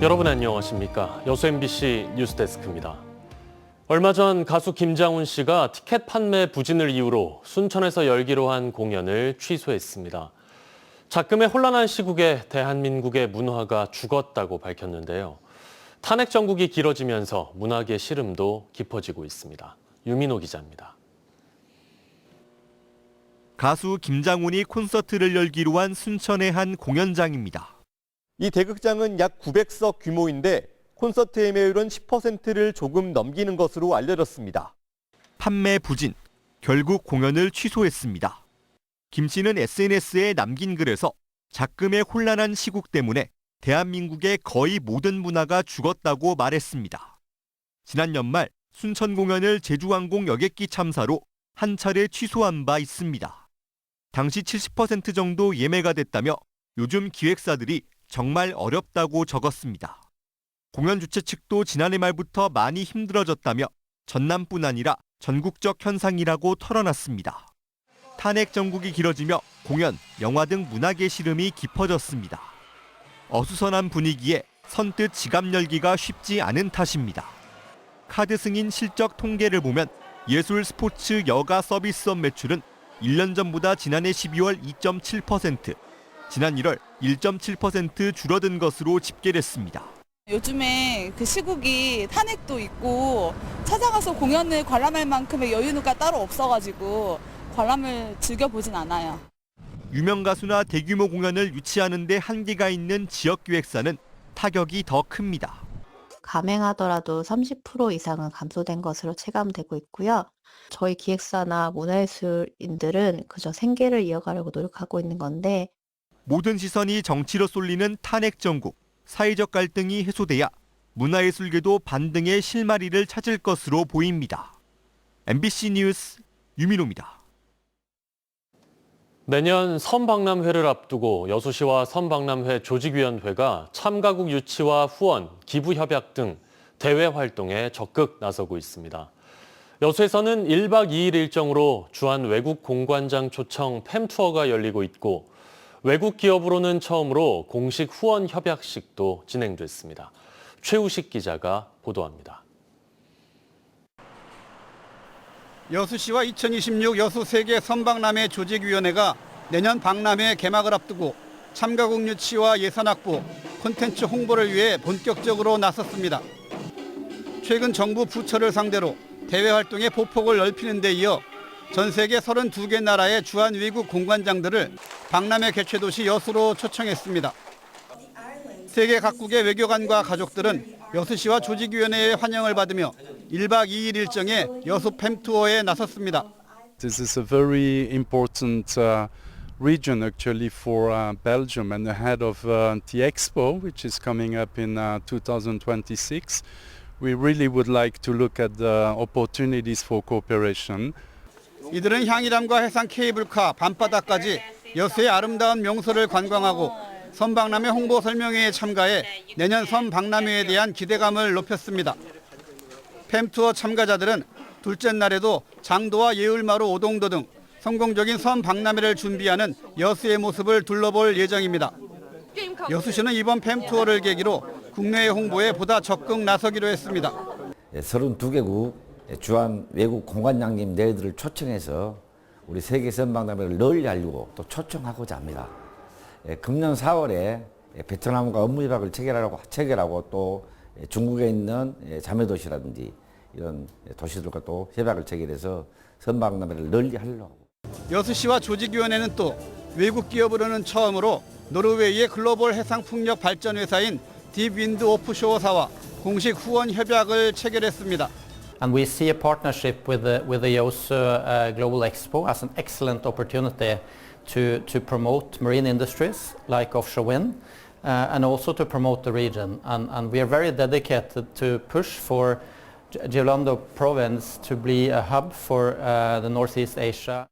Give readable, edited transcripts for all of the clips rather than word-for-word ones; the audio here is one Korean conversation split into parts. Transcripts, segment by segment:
여러분 안녕하십니까? 여수 MBC 뉴스데스크입니다. 얼마 전 가수 김장훈 씨가 티켓 판매 부진을 이유로 순천에서 열기로 한 공연을 취소했습니다. 작금의 혼란한 시국에 대한민국의 문화가 죽었다고 밝혔는데요. 탄핵 정국이 길어지면서 문학의 시름도 깊어지고 있습니다. 유민호 기자입니다. 가수 김장훈이 콘서트를 열기로 한 순천의 한 공연장입니다. 이 대극장은 약 900석 규모인데 콘서트 예매율은 10%를 조금 넘기는 것으로 알려졌습니다. 판매 부진, 결국 공연을 취소했습니다. 김 씨는 SNS에 남긴 글에서 작금의 혼란한 시국 때문에 대한민국의 거의 모든 문화가 죽었다고 말했습니다. 지난 연말 순천 공연을 제주항공 여객기 참사로 한 차례 취소한 바 있습니다. 당시 70% 정도 예매가 됐다며 요즘 기획사들이 정말 어렵다고 적었습니다. 공연 주최 측도 지난해 말부터 많이 힘들어졌다며 전남뿐 아니라 전국적 현상이라고 털어놨습니다. 탄핵 정국이 길어지며 공연, 영화 등 문학의 시름이 깊어졌습니다. 어수선한 분위기에 선뜻 지갑 열기가 쉽지 않은 탓입니다. 카드 승인 실적 통계를 보면 예술, 스포츠, 여가 서비스업 매출은 1년 전보다 지난해 12월 2.7%, 지난 1월 1.7% 줄어든 것으로 집계됐습니다. 요즘에 그 시국이 탄핵도 있고 찾아가서 공연을 관람할 만큼의 여유가 따로 없어가지고 관람을 즐겨보진 않아요. 유명 가수나 대규모 공연을 유치하는 데 한계가 있는 지역기획사는 타격이 더 큽니다. 감행하더라도 30% 이상은 감소된 것으로 체감되고 있고요. 저희 기획사나 문화예술인들은 그저 생계를 이어가려고 노력하고 있는 건데 모든 시선이 정치로 쏠리는 탄핵 정국, 사회적 갈등이 해소돼야 문화예술계도 반등의 실마리를 찾을 것으로 보입니다. MBC 뉴스 유민호입니다. 내년 선박람회를 앞두고 여수시와 선박람회 조직위원회가 참가국 유치와 후원, 기부 협약 등 대외 활동에 적극 나서고 있습니다. 여수에서는 1박 2일 일정으로 주한 외국 공관장 초청 팸투어가 열리고 있고 외국 기업으로는 처음으로 공식 후원 협약식도 진행됐습니다. 최우식 기자가 보도합니다. 여수시와 2026 여수 세계 선박람회 조직위원회가 내년 박람회 개막을 앞두고 참가국 유치와 예산 확보, 콘텐츠 홍보를 위해 본격적으로 나섰습니다. 최근 정부 부처를 상대로 대외 활동의 보폭을 넓히는 데 이어 전 세계 32개 나라의 주한 외국 공관장들을 박람회 개최 도시 여수로 초청했습니다. 세계 각국의 외교관과 가족들은 여수시와 조직위원회의 환영을 받으며 1박 2일 일정의 여수 팸투어에 나섰습니다. This is a very important region actually for Belgium and ahead of the Expo, which is coming up in 2026. We really would like to look at the opportunities for cooperation. 이들은 향이람과 해상 케이블카, 밤바다까지 여수의 아름다운 명소를 관광하고 선박람회 홍보 설명회에 참가해 내년 선박람회에 대한 기대감을 높였습니다. 팸투어 참가자들은 둘째 날에도 장도와 예울마루 오동도 등 성공적인 선박람회를 준비하는 여수의 모습을 둘러볼 예정입니다. 여수시는 이번 팸투어를 계기로 국내외 홍보에 보다 적극 나서기로 했습니다. 32개국 주한 외국 공관장님 내들을 초청해서 우리 세계 선박람회를 널리 알리고 또 초청하고자 합니다. 금년 4월에 베트남과 업무 협약을 체결하고 또 중국에 있는 자매도시라든지 이런 도시들과 또 협약을 체결해서 선박람회를 널리 하려고. 여수시와 조직위원회는 또 외국 기업으로는 처음으로 노르웨이의 글로벌 해상풍력 발전 회사인 딥윈드 오프쇼어사와 공식 후원 협약을 체결했습니다. And we see a partnership with the Yosu Global Expo as an excellent opportunity to promote marine industries like offshore wind and also to promote the region. And we are very dedicated to push for Jeollando province to be a hub for the Northeast Asia.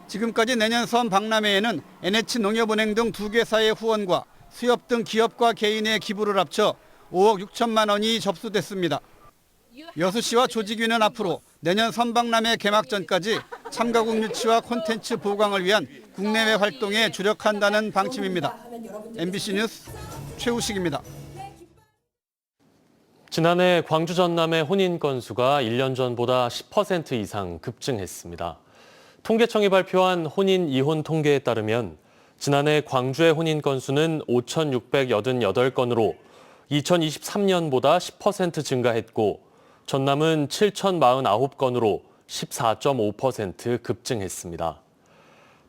지금까지 내년 선박람회에는 NH농협은행 등 두 개사의 후원과 수협 등 기업과 개인의 기부를 합쳐 5억 6천만 원이 접수됐습니다. 여수시와 조직위는 앞으로 내년 선박람회 개막 전까지 참가국 유치와 콘텐츠 보강을 위한 국내외 활동에 주력한다는 방침입니다. MBC 뉴스 최우식입니다. 지난해 광주 전남의 혼인 건수가 1년 전보다 10% 이상 급증했습니다. 통계청이 발표한 혼인 이혼 통계에 따르면 지난해 광주의 혼인 건수는 5,688건으로 2023년보다 10% 증가했고 전남은 7,049건으로 14.5% 급증했습니다.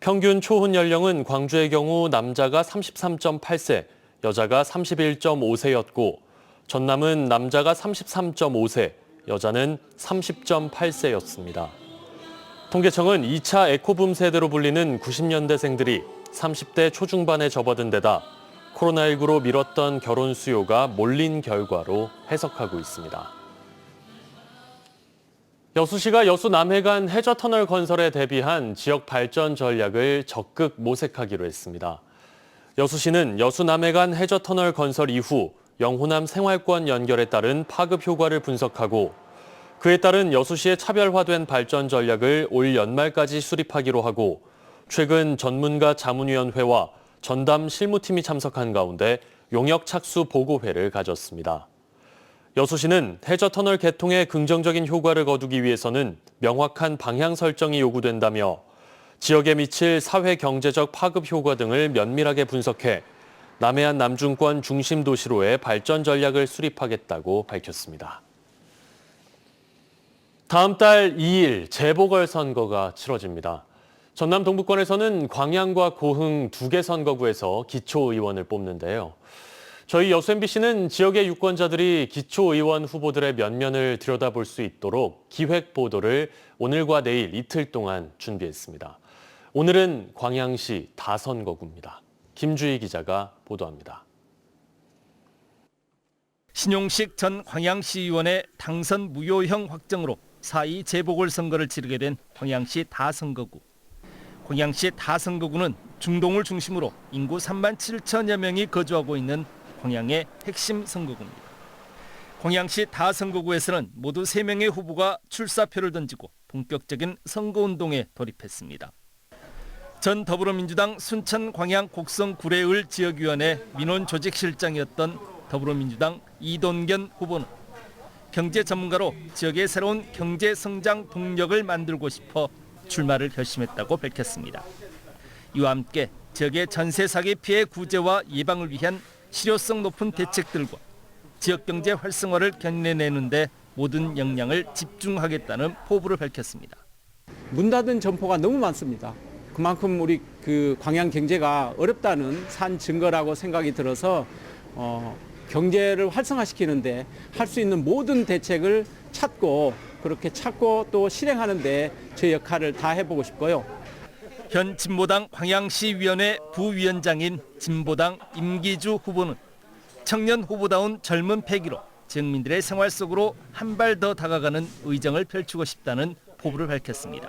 평균 초혼 연령은 광주의 경우 남자가 33.8세, 여자가 31.5세였고 전남은 남자가 33.5세, 여자는 30.8세였습니다. 통계청은 2차 에코붐 세대로 불리는 90년대생들이 30대 초중반에 접어든 데다 코로나19로 미뤘던 결혼 수요가 몰린 결과로 해석하고 있습니다. 여수시가 여수 남해간 해저터널 건설에 대비한 지역 발전 전략을 적극 모색하기로 했습니다. 여수시는 여수 남해간 해저터널 건설 이후 영호남 생활권 연결에 따른 파급 효과를 분석하고 그에 따른 여수시의 차별화된 발전 전략을 올 연말까지 수립하기로 하고 최근 전문가 자문위원회와 전담 실무팀이 참석한 가운데 용역 착수 보고회를 가졌습니다. 여수시는 해저터널 개통의 긍정적인 효과를 거두기 위해서는 명확한 방향 설정이 요구된다며 지역에 미칠 사회 경제적 파급 효과 등을 면밀하게 분석해 남해안 남중권 중심 도시로의 발전 전략을 수립하겠다고 밝혔습니다. 다음 달 2일 재보궐선거가 치러집니다. 전남 동부권에서는 광양과 고흥 2개 선거구에서 기초의원을 뽑는데요. 저희 여수 MBC는 지역의 유권자들이 기초의원 후보들의 면면을 들여다볼 수 있도록 기획 보도를 오늘과 내일 이틀 동안 준비했습니다. 오늘은 광양시 다선거구입니다. 김주희 기자가 보도합니다. 신용식 전 광양시의원의 당선 무효형 확정으로 4.2 재보궐선거를 치르게 된 광양시 다선거구. 광양시 다선거구는 중동을 중심으로 인구 3만 7천여 명이 거주하고 있는 광양의 핵심 선거구입니다. 광양시 다선거구에서는 모두 3명의 후보가 출사표를 던지고 본격적인 선거운동에 돌입했습니다. 전 더불어민주당 순천 광양 곡성 구례을 지역위원회 민원조직실장이었던 더불어민주당 이돈견 후보는 경제 전문가로 지역의 새로운 경제 성장 동력을 만들고 싶어 출마를 결심했다고 밝혔습니다. 이와 함께 지역의 전세 사기 피해 구제와 예방을 위한 실효성 높은 대책들과 지역 경제 활성화를 견인해내는 데 모든 역량을 집중하겠다는 포부를 밝혔습니다. 문 닫은 점포가 너무 많습니다. 그만큼 우리 광양 경제가 어렵다는 산 증거라고 생각이 들어서 경제를 활성화시키는데 할 수 있는 모든 대책을 그렇게 찾고 또 실행하는데 제 역할을 다 해보고 싶고요. 현 진보당 광양시위원회 부위원장인 진보당 임기주 후보는 청년 후보다운 젊은 패기로 지역민들의 생활 속으로 한 발 더 다가가는 의정을 펼치고 싶다는 포부를 밝혔습니다.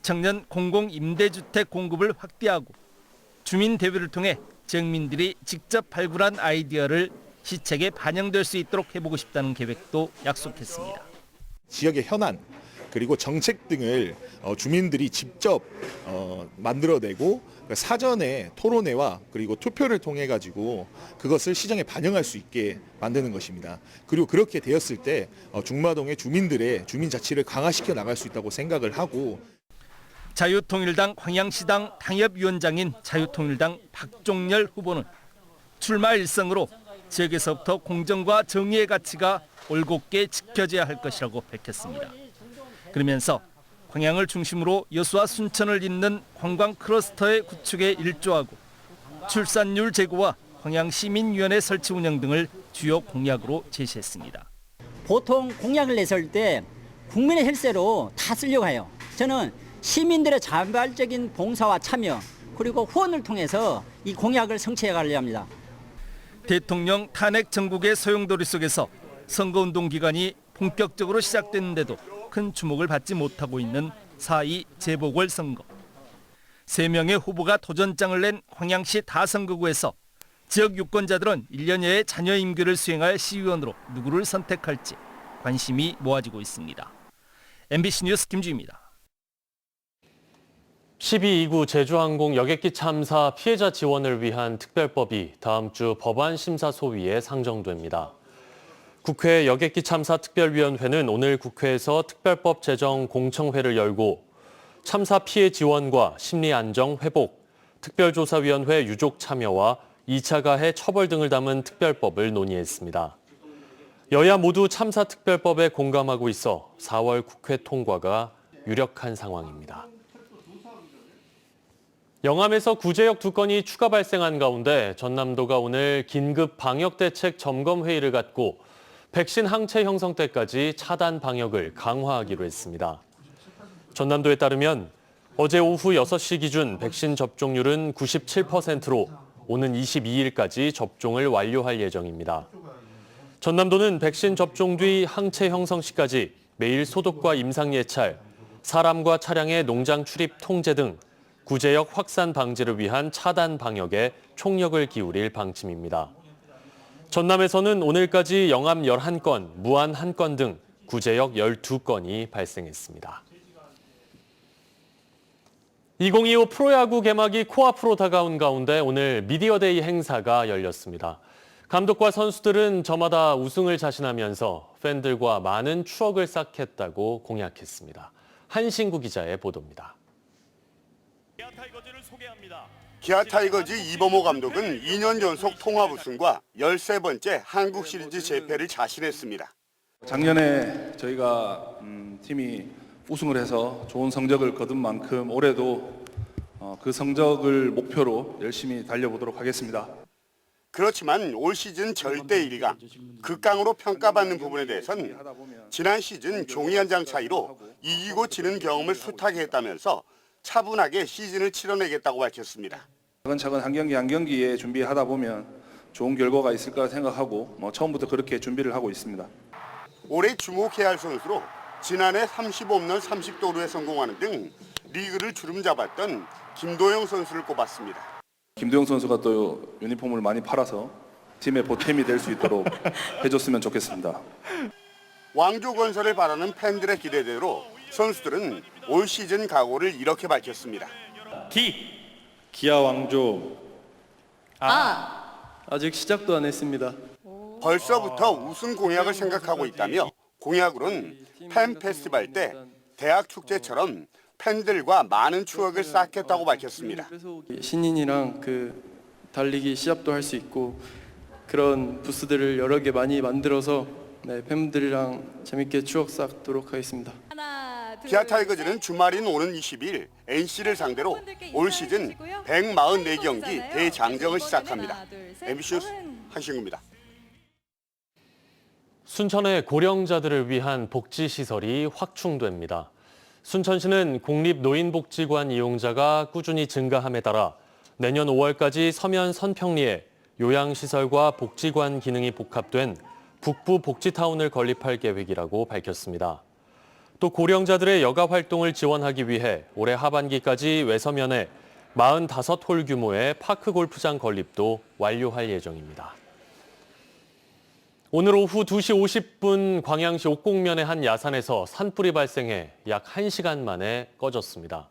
청년 공공임대주택 공급을 확대하고 주민대회를 통해 지역민들이 직접 발굴한 아이디어를 시책에 반영될 수 있도록 해보고 싶다는 계획도 약속했습니다. 지역의 현안 그리고 정책 등을 주민들이 직접 만들어내고 사전에 토론회와 그리고 투표를 통해 가지고 그것을 시정에 반영할 수 있게 만드는 것입니다. 그리고 그렇게 되었을 때 중마동의 주민들의 주민자치를 강화시켜 나갈 수 있다고 생각을 하고 자유통일당 광양시당 당협위원장인 자유통일당 박종열 후보는 출마 일성으로 지역에서부터 공정과 정의의 가치가 올곧게 지켜져야 할 것이라고 밝혔습니다. 그러면서 광양을 중심으로 여수와 순천을 잇는 관광 클러스터의 구축에 일조하고 출산율 제고와 광양시민위원회 설치 운영 등을 주요 공약으로 제시했습니다. 보통 공약을 냈을 때 국민의 혈세로 다 쓰려고 해요. 저는 시민들의 자발적인 봉사와 참여 그리고 후원을 통해서 이 공약을 성취해 가려고 합니다. 대통령 탄핵 전국의 소용돌이 속에서 선거운동 기간이 본격적으로 시작됐는데도 큰 주목을 받지 못하고 있는 4.2 재보궐선거. 3명의 후보가 도전장을 낸 광양시 다선거구에서 지역 유권자들은 1년여의 자녀 임기를 수행할 시의원으로 누구를 선택할지 관심이 모아지고 있습니다. MBC 뉴스 김주희입니다. 12.29 제주항공 여객기 참사 피해자 지원을 위한 특별법이 다음 주 법안 심사 소위에 상정됩니다. 국회 여객기 참사 특별위원회는 오늘 국회에서 특별법 제정 공청회를 열고 참사 피해 지원과 심리 안정 회복, 특별조사위원회 유족 참여와 2차 가해 처벌 등을 담은 특별법을 논의했습니다. 여야 모두 참사 특별법에 공감하고 있어 4월 국회 통과가 유력한 상황입니다. 영암에서 구제역 2건이 추가 발생한 가운데 전남도가 오늘 긴급 방역대책 점검회의를 갖고 백신 항체 형성 때까지 차단 방역을 강화하기로 했습니다. 전남도에 따르면 어제 오후 6시 기준 백신 접종률은 97%로 오는 22일까지 접종을 완료할 예정입니다. 전남도는 백신 접종 뒤 항체 형성 시까지 매일 소독과 임상 예찰, 사람과 차량의 농장 출입 통제 등 구제역 확산 방지를 위한 차단 방역에 총력을 기울일 방침입니다. 전남에서는 오늘까지 영암 11건, 무안 1건 등 구제역 12건이 발생했습니다. 2025 프로야구 개막이 코앞으로 다가온 가운데 오늘 미디어데이 행사가 열렸습니다. 감독과 선수들은 저마다 우승을 자신하면서 팬들과 많은 추억을 쌓겠다고 공약했습니다. 한신구 기자의 보도입니다. 기아 타이거즈 이범호 감독은 2년 연속 통합 우승과 13번째 한국 시리즈 재패를 자신했습니다. 작년에 저희가 팀이 우승을 해서 좋은 성적을 거둔 만큼 올해도 그 성적을 목표로 열심히 달려보도록 하겠습니다. 그렇지만 올 시즌 절대 1강, 극강으로 평가받는 부분에 대해선 지난 시즌 종이 한 장 차이로 이기고 지는 경험을 숱하게 했다면서 차분하게 시즌을 치러내겠다고 밝혔습니다. 차근차근 한 경기 한 경기에 준비하다 보면 좋은 결과가 있을 거라 생각하고 처음부터 그렇게 준비를 하고 있습니다. 올해 주목해야 할 선수로 지난해 35홈런 30도루에 성공하는 등 리그를 주름잡았던 김도영 선수를 꼽았습니다. 김도영 선수가 또 유니폼을 많이 팔아서 팀의 보탬이 될 수 있도록 해줬으면 좋겠습니다. 왕조건설을 바라는 팬들의 기대대로 선수들은 올 시즌 각오를 이렇게 밝혔습니다. 기아 왕조 아직 시작도 안 했습니다. 벌써부터 우승 공약을 생각하고 있다며 공약으로는 팬 페스티벌 때 대학 축제처럼 팬들과 많은 추억을 쌓겠다고 밝혔습니다. 신인이랑 달리기 시합도 할 수 있고 그런 부스들을 여러 개 많이 만들어서 팬들이랑 재밌게 추억 쌓도록 하겠습니다. 기아 타이거즈는 주말인 오는 20일 NC를 상대로 올 시즌 144경기 대장정을 시작합니다. MBC 뉴스 한신구입니다. 순천의 고령자들을 위한 복지시설이 확충됩니다. 순천시는 국립노인복지관 이용자가 꾸준히 증가함에 따라 내년 5월까지 서면 선평리에 요양시설과 복지관 기능이 복합된 북부 복지타운을 건립할 계획이라고 밝혔습니다. 또 고령자들의 여가 활동을 지원하기 위해 올해 하반기까지 외서면에 45홀 규모의 파크 골프장 건립도 완료할 예정입니다. 오늘 오후 2시 50분 광양시 옥곡면의 한 야산에서 산불이 발생해 약 1시간 만에 꺼졌습니다.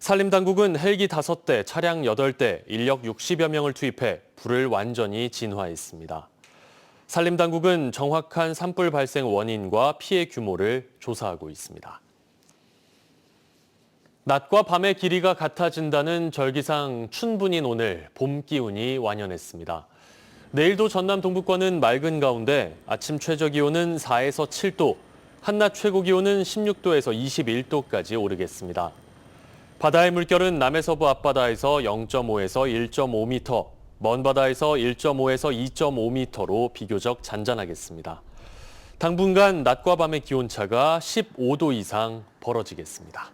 산림당국은 헬기 5대, 차량 8대, 인력 60여 명을 투입해 불을 완전히 진화했습니다. 산림당국은 정확한 산불 발생 원인과 피해 규모를 조사하고 있습니다. 낮과 밤의 길이가 같아진다는 절기상 춘분인 오늘 봄 기운이 완연했습니다. 내일도 전남 동부권은 맑은 가운데 아침 최저기온은 4에서 7도, 한낮 최고기온은 16도에서 21도까지 오르겠습니다. 바다의 물결은 남해서부 앞바다에서 0.5에서 1.5m, 먼 바다에서 1.5에서 2.5m로 비교적 잔잔하겠습니다. 당분간 낮과 밤의 기온차가 15도 이상 벌어지겠습니다.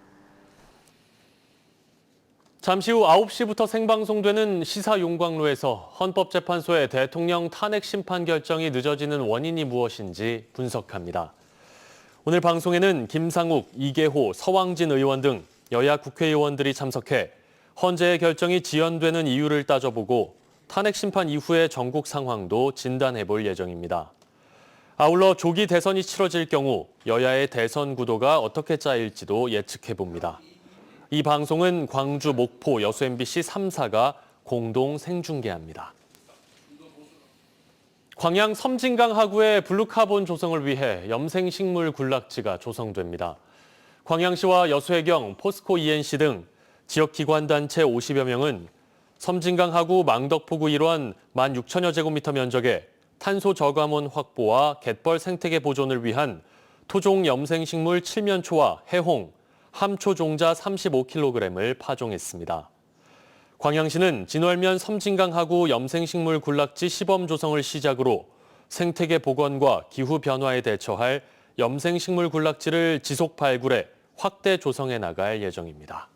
잠시 후 9시부터 생방송되는 시사용광로에서 헌법재판소의 대통령 탄핵 심판 결정이 늦어지는 원인이 무엇인지 분석합니다. 오늘 방송에는 김상욱, 이계호, 서왕진 의원 등 여야 국회의원들이 참석해 헌재의 결정이 지연되는 이유를 따져보고 탄핵 심판 이후의 전국 상황도 진단해볼 예정입니다. 아울러 조기 대선이 치러질 경우 여야의 대선 구도가 어떻게 짜일지도 예측해봅니다. 이 방송은 광주, 목포, 여수 MBC 3사가 공동 생중계합니다. 광양 섬진강 하구의 블루카본 조성을 위해 염생식물 군락지가 조성됩니다. 광양시와 여수해경, 포스코 ENC 등 지역 기관단체 50여 명은 섬진강 하구 망덕포구 일원 16,000여 제곱미터 면적에 탄소 저감원 확보와 갯벌 생태계 보존을 위한 토종 염생식물 칠면초와 해홍, 함초 종자 35kg을 파종했습니다. 광양시는 진월면 섬진강 하구 염생식물 군락지 시범 조성을 시작으로 생태계 복원과 기후 변화에 대처할 염생식물 군락지를 지속 발굴해 확대 조성해 나갈 예정입니다.